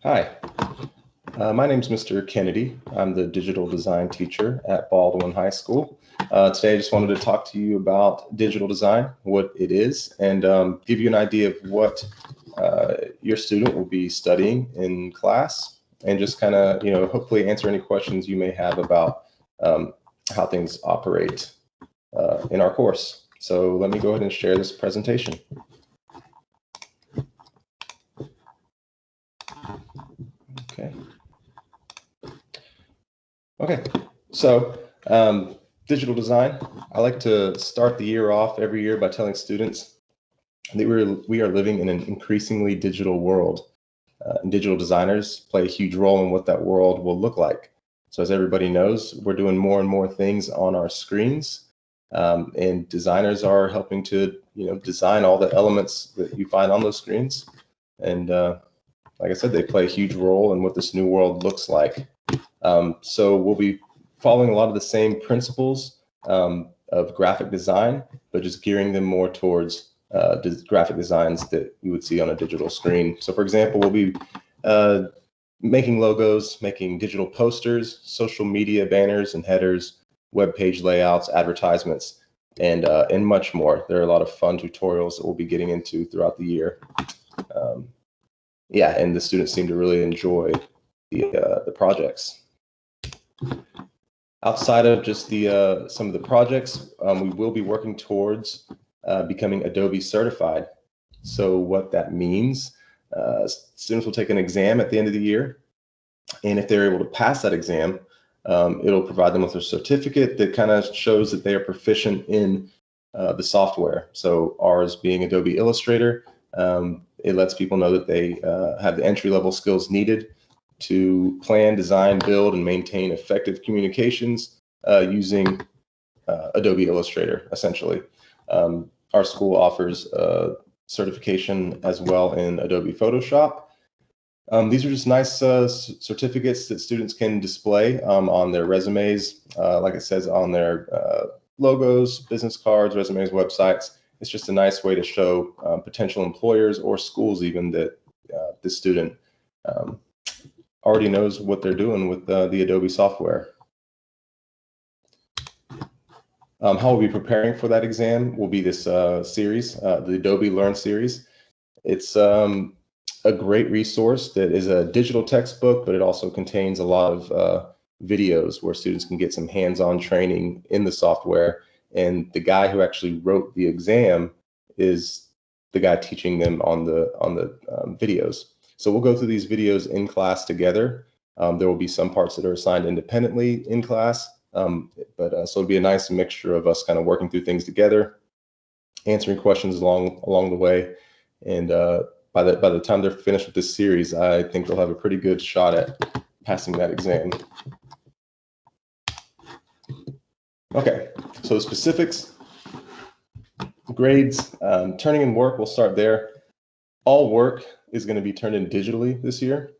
Hi, my name is Mr. Kennedy. I'm the digital design teacher at Baldwin High School. Today I just wanted to talk to you about digital design, what it is, and give you an idea of what your student will be studying in class, and just kind of, hopefully answer any questions you may have about how things operate in our course. So let me go ahead and share this presentation. Okay, so digital design. I like to start the year off every year by telling students that we are living in an increasingly digital world. And digital designers play a huge role in what that world will look like. So as everybody knows, we're doing more and more things on our screens, and designers are helping to design all the elements that you find on those screens. And like I said, they play a huge role in what this new world looks like. So we'll be following a lot of the same principles of graphic design, but just gearing them more towards graphic designs that you would see on a digital screen. So for example, we'll be making logos, making digital posters, social media banners and headers, web page layouts, advertisements, and much more. There are a lot of fun tutorials that we'll be getting into throughout the year. Yeah, and the students seem to really enjoy the projects. Outside of just some of the projects, we will be working towards becoming Adobe Certified. So what that means, students will take an exam at the end of the year, and if they're able to pass that exam, it'll provide them with a certificate that kind of shows that they are proficient in the software. So ours being Adobe Illustrator, it lets people know that they have the entry-level skills needed to plan, design, build, and maintain effective communications using Adobe Illustrator, essentially. Our school offers certification as well in Adobe Photoshop. These are just nice certificates that students can display on their resumes, like it says on their logos, business cards, resumes, websites. It's just a nice way to show potential employers or schools even that this student already knows what they're doing with the Adobe software. How we'll be preparing for that exam will be this series, the Adobe Learn series. It's a great resource that is a digital textbook, but it also contains a lot of videos where students can get some hands-on training in the software. And the guy who actually wrote the exam is the guy teaching them on the videos. So we'll go through these videos in class together. There will be some parts that are assigned independently in class, so it'll be a nice mixture of us kind of working through things together, answering questions along the way, and by the time they're finished with this series, I think they'll have a pretty good shot at passing that exam. Okay, so specifics, grades, turning in work, we'll start there. All work is going to be turned in digitally this year.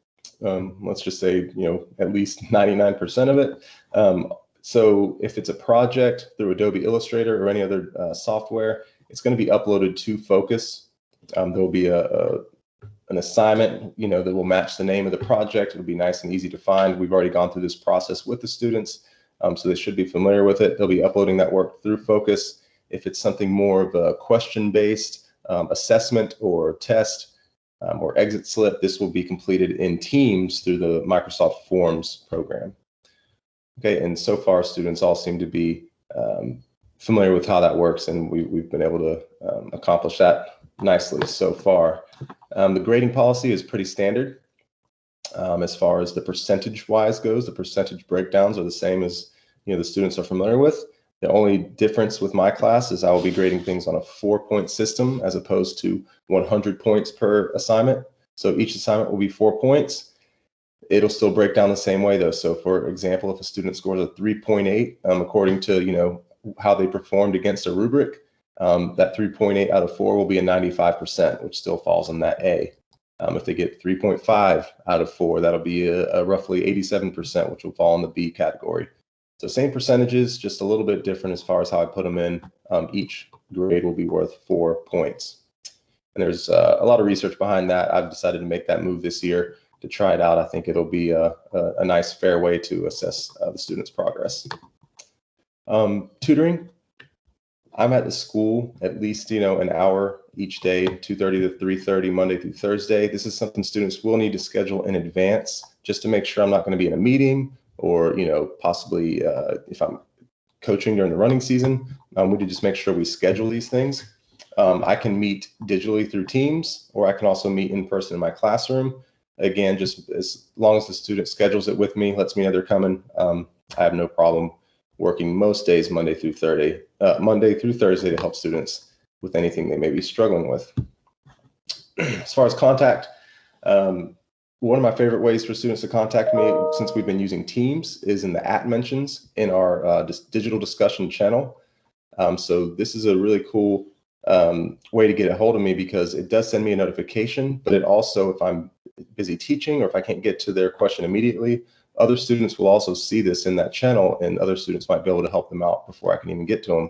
Let's just say, at least 99% of it. So if it's a project through Adobe Illustrator or any other software, it's going to be uploaded to Focus. There will be an assignment, that will match the name of the project. It'll be nice and easy to find. We've already gone through this process with the students, so they should be familiar with it. They'll be uploading that work through Focus. If it's something more of a question-based assessment or test or exit slip, this will be completed in Teams through the Microsoft Forms program. Okay, and so far students all seem to be familiar with how that works, and we've been able to accomplish that nicely so far. The grading policy is pretty standard. As far as the percentage-wise goes, the percentage breakdowns are the same as the students are familiar with. The only difference with my class is I will be grading things on a 4-point system as opposed to 100 points per assignment. So each assignment will be 4 points. It'll still break down the same way though. So for example, if a student scores a 3.8, according to how they performed against a rubric, that 3.8 out of 4 will be a 95%, which still falls in that A. If they get 3.5 out of 4, that'll be a roughly 87%, which will fall in the B category. So same percentages, just a little bit different as far as how I put them in. Each grade will be worth 4 points. And there's a lot of research behind that. I've decided to make that move this year to try it out. I think it'll be a nice, fair way to assess the students' progress. Tutoring. I'm at the school at least, an hour each day, 2:30 to 3:30, Monday through Thursday. This is something students will need to schedule in advance just to make sure I'm not going to be in a meeting or, possibly if I'm coaching during the running season. We need to just make sure we schedule these things. I can meet digitally through Teams, or I can also meet in person in my classroom. Again, just as long as the student schedules it with me, lets me know they're coming, I have no problem working most days Monday through Thursday to help students with anything they may be struggling with. As far as contact, one of my favorite ways for students to contact me since we've been using Teams is in the @mentions in our digital discussion channel. So this is a really cool way to get a hold of me because it does send me a notification, but it also, if I'm busy teaching or if I can't get to their question immediately, other students will also see this in that channel, and other students might be able to help them out before I can even get to them.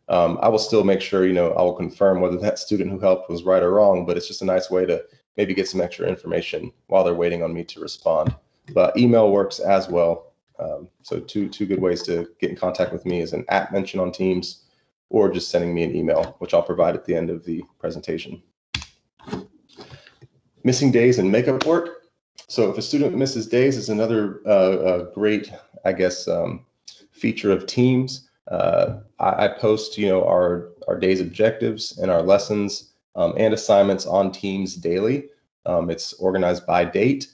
I will still make sure, I will confirm whether that student who helped was right or wrong, but it's just a nice way to maybe get some extra information while they're waiting on me to respond. But email works as well. So two good ways to get in contact with me is an @mention on Teams or just sending me an email, which I'll provide at the end of the presentation. Missing days and makeup work. So if a student misses days is another great, feature of Teams. I post, our day's objectives and our lessons and assignments on Teams daily. It's organized by date.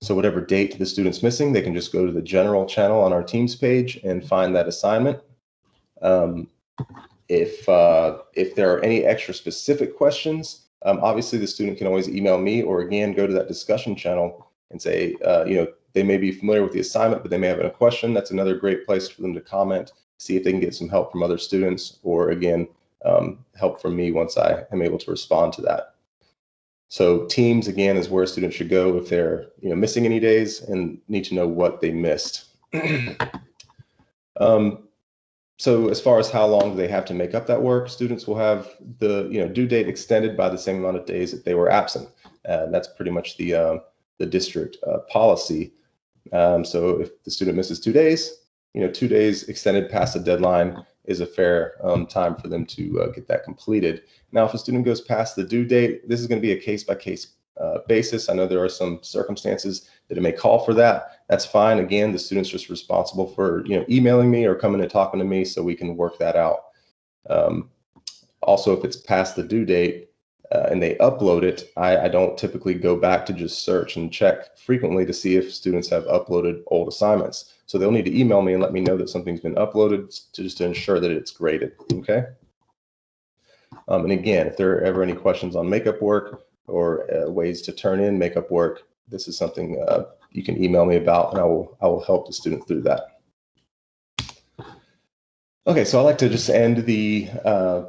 So whatever date the student's missing, they can just go to the general channel on our Teams page and find that assignment. If there are any extra specific questions, obviously the student can always email me or again go to that discussion channel and say, they may be familiar with the assignment, but they may have a question. That's another great place for them to comment, see if they can get some help from other students or again, help from me once I am able to respond to that. So Teams, again, is where students should go if they're missing any days and need to know what they missed. So as far as how long do they have to make up that work, students will have the due date extended by the same amount of days that they were absent. That's pretty much the district policy. So if the student misses 2 days, 2 days extended past the deadline is a fair time for them to get that completed. Now, if a student goes past the due date, this is going to be a case-by-case basis. I know there are some circumstances that it may call for that. That's fine. Again, the student's just responsible for emailing me or coming and talking to me so we can work that out. Also, if it's past the due date and they upload it, I don't typically go back to just search and check frequently to see if students have uploaded old assignments. So they'll need to email me and let me know that something's been uploaded to ensure that it's graded. Okay. And again, if there are ever any questions on makeup work or ways to turn in makeup work, this is something you can email me about, and I will help the student through that. Okay, so I like to just end the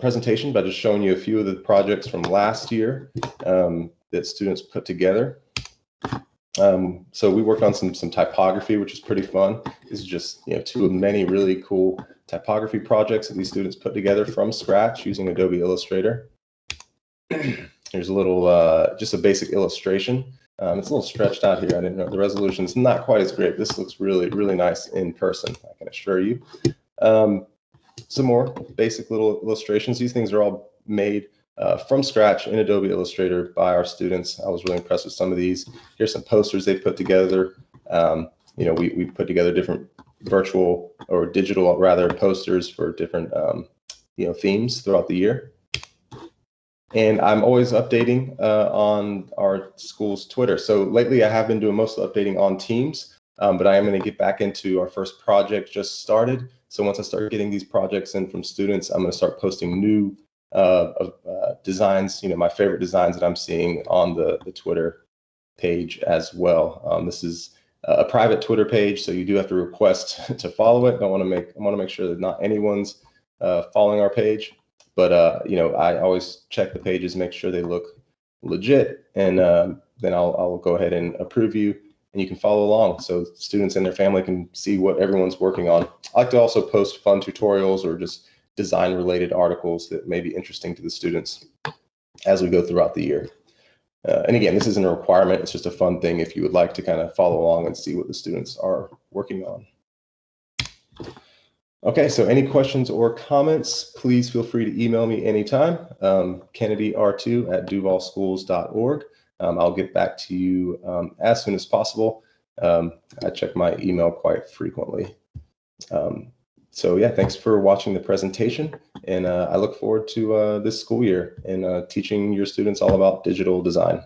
presentation by just showing you a few of the projects from last year that students put together. So we worked on some typography, which is pretty fun. This is just two of many really cool typography projects that these students put together from scratch using Adobe Illustrator. Here's a little, just a basic illustration. It's a little stretched out here. I didn't know the resolution is not quite as great. This looks really, really nice in person, I can assure you. Some more basic little illustrations. These things are all made from scratch in Adobe Illustrator by our students. I was really impressed with some of these. Here's some posters they put together. We put together different virtual or digital rather posters for different themes throughout the year. And I'm always updating on our school's Twitter. So lately I have been doing most of the updating on Teams, but I am going to get back into our first project just started. So once I start getting these projects in from students, I'm going to start posting new designs, my favorite designs that I'm seeing on the Twitter page as well. This is a private Twitter page, so you do have to request to follow it. I want to make sure that not anyone's following our page. But I always check the pages, make sure they look legit, and then I'll go ahead and approve you, and you can follow along so students and their family can see what everyone's working on. I like to also post fun tutorials or just design-related articles that may be interesting to the students. as we go throughout the year. And again, this isn't a requirement. It's just a fun thing if you would like to kind of follow along and see what the students are working on. Okay, so any questions or comments, please feel free to email me anytime, kennedyr2@duvalschools.org. I'll get back to you as soon as possible. I check my email quite frequently. So yeah, thanks for watching the presentation, and I look forward to this school year and teaching your students all about digital design.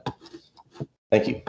Thank you.